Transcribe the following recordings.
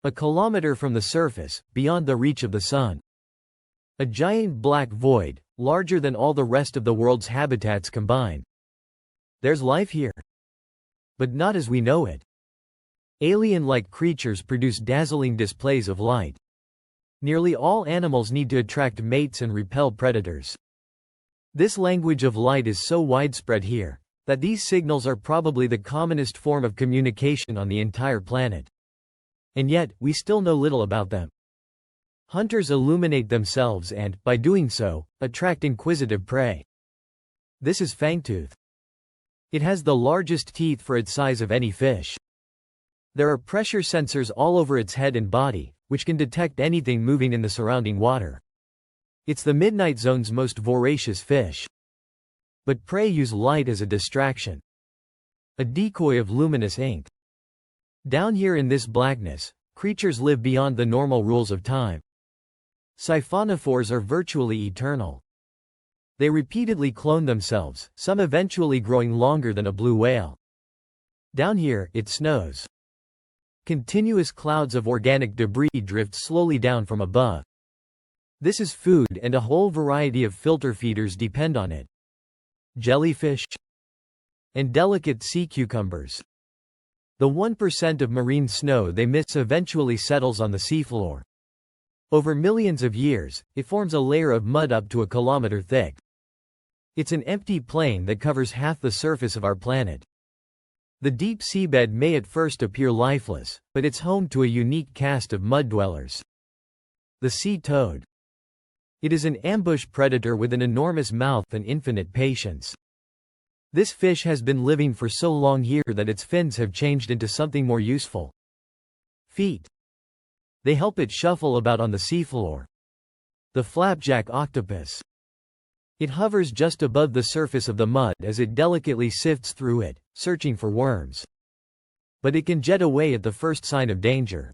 A kilometer from the surface, beyond the reach of the sun. A giant black void, larger than all the rest of the world's habitats combined. There's life here. But not as we know it. Alien-like creatures produce dazzling displays of light. Nearly all animals need to attract mates and repel predators. This language of light is so widespread here, that these signals are probably the commonest form of communication on the entire planet. And yet, we still know little about them. Hunters illuminate themselves and, by doing so, attract inquisitive prey. This is fangtooth. It has the largest teeth for its size of any fish. There are pressure sensors all over its head and body, which can detect anything moving in the surrounding water. It's the midnight zone's most voracious fish. But prey use light as a distraction. A decoy of luminous ink. Down here in this blackness, creatures live beyond the normal rules of time. Siphonophores are virtually eternal. They repeatedly clone themselves, some eventually growing longer than a blue whale. Down here, it snows. Continuous clouds of organic debris drift slowly down from above. This is food and a whole variety of filter feeders depend on it. Jellyfish and delicate sea cucumbers. The 1% of marine snow they miss eventually settles on the seafloor. Over millions of years, it forms a layer of mud up to a kilometer thick. It's an empty plain that covers half the surface of our planet. The deep seabed may at first appear lifeless, but it's home to a unique caste of mud dwellers. The sea toad. It is an ambush predator with an enormous mouth and infinite patience. This fish has been living for so long here that its fins have changed into something more useful. Feet. They help it shuffle about on the seafloor. The flapjack octopus. It hovers just above the surface of the mud as it delicately sifts through it, searching for worms. But it can jet away at the first sign of danger.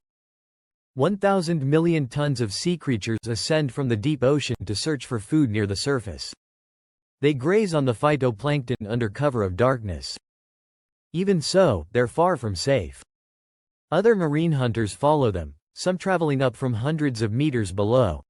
1,000 million tons of sea creatures ascend from the deep ocean to search for food near the surface. They graze on the phytoplankton under cover of darkness. Even so, they're far from safe. Other marine hunters follow them, some traveling up from hundreds of meters below,